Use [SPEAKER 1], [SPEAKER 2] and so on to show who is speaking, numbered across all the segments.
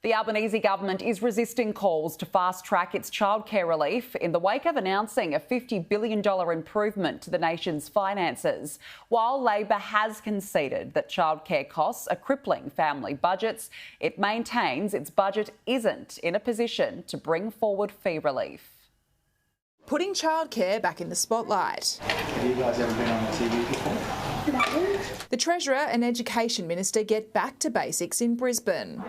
[SPEAKER 1] The Albanese government is resisting calls to fast-track its childcare relief in the wake of announcing a $50 billion improvement to the nation's finances. While Labor has conceded that childcare costs are crippling family budgets, it maintains its budget isn't in a position to bring forward fee relief.
[SPEAKER 2] Putting childcare back in the spotlight.
[SPEAKER 3] Have you guys ever been on the TV before?
[SPEAKER 2] No. The Treasurer and Education Minister get back to basics in Brisbane.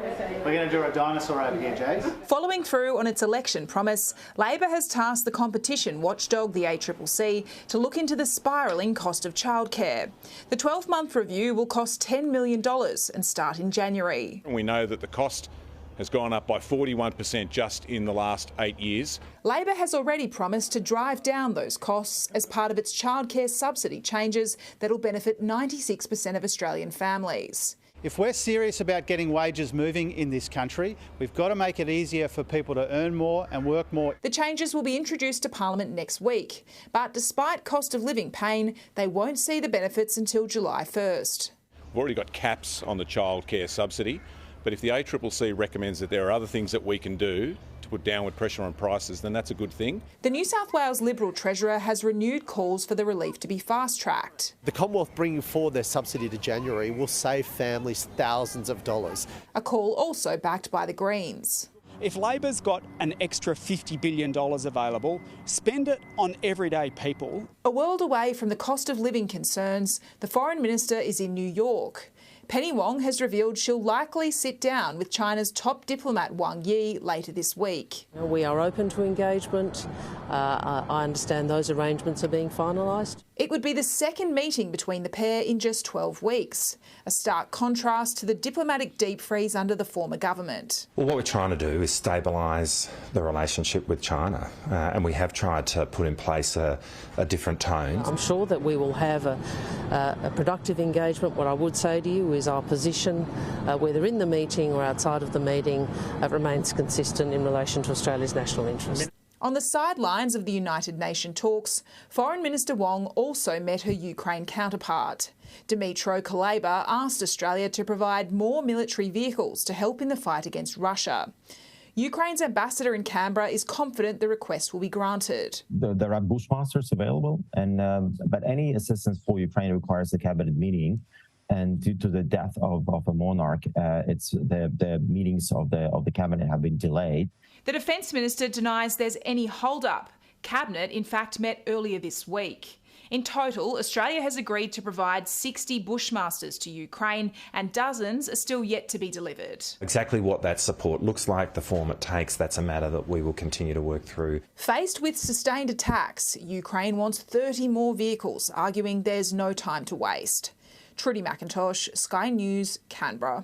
[SPEAKER 3] We're going to do a dinosaur over here, Jace.
[SPEAKER 2] Following through on its election promise, Labor has tasked the competition watchdog, the ACCC, to look into the spiralling cost of childcare. The 12-month review will cost $10 million and start in January.
[SPEAKER 4] We know that the cost has gone up by 41% just in the last 8 years.
[SPEAKER 2] Labor has already promised to drive down those costs as part of its childcare subsidy changes that'll benefit 96% of Australian families.
[SPEAKER 5] If we're serious about getting wages moving in this country, we've got to make it easier for people to earn more and work more.
[SPEAKER 2] The changes will be introduced to Parliament next week, but despite cost of living pain, they won't see the benefits until July 1st.
[SPEAKER 4] We've already got caps on the childcare subsidy. But if the ACCC recommends that there are other things that we can do to put downward pressure on prices, then that's a good thing.
[SPEAKER 2] The New South Wales Liberal Treasurer has renewed calls for the relief to be fast-tracked.
[SPEAKER 6] The Commonwealth bringing forward their subsidy to January will save families thousands of dollars.
[SPEAKER 2] A call also backed by the Greens.
[SPEAKER 7] If Labor's got an extra $50 billion available, spend it on everyday people.
[SPEAKER 2] A world away from the cost of living concerns, the Foreign Minister is in New York. Penny Wong has revealed she'll likely sit down with China's top diplomat Wang Yi later this week.
[SPEAKER 8] We are open to engagement. I understand those arrangements are being finalised.
[SPEAKER 2] It would be the second meeting between the pair in just 12 weeks, a stark contrast to the diplomatic deep freeze under the former government.
[SPEAKER 9] Well, what we're trying to do is stabilise the relationship with China, and we have tried to put in place a different tone.
[SPEAKER 8] I'm sure that we will have a productive engagement. What I would say to you is our position, whether in the meeting or outside of the meeting, remains consistent in relation to Australia's national interest.
[SPEAKER 2] On the sidelines of the United Nations talks, Foreign Minister Wong also met her Ukraine counterpart. Dmytro Kuleba asked Australia to provide more military vehicles to help in the fight against Russia. Ukraine's ambassador in Canberra is confident the request will be granted.
[SPEAKER 10] There are Bushmasters available, but any assistance for Ukraine requires a cabinet meeting. And due to the death of a monarch, the meetings of the cabinet have been delayed.
[SPEAKER 2] The Defence Minister denies there's any hold-up. Cabinet, in fact, met earlier this week. In total, Australia has agreed to provide 60 Bushmasters to Ukraine, and dozens are still yet to be delivered.
[SPEAKER 9] Exactly what that support looks like, the form it takes, that's a matter that we will continue to work through.
[SPEAKER 2] Faced with sustained attacks, Ukraine wants 30 more vehicles, arguing there's no time to waste. Trudy McIntosh, Sky News, Canberra.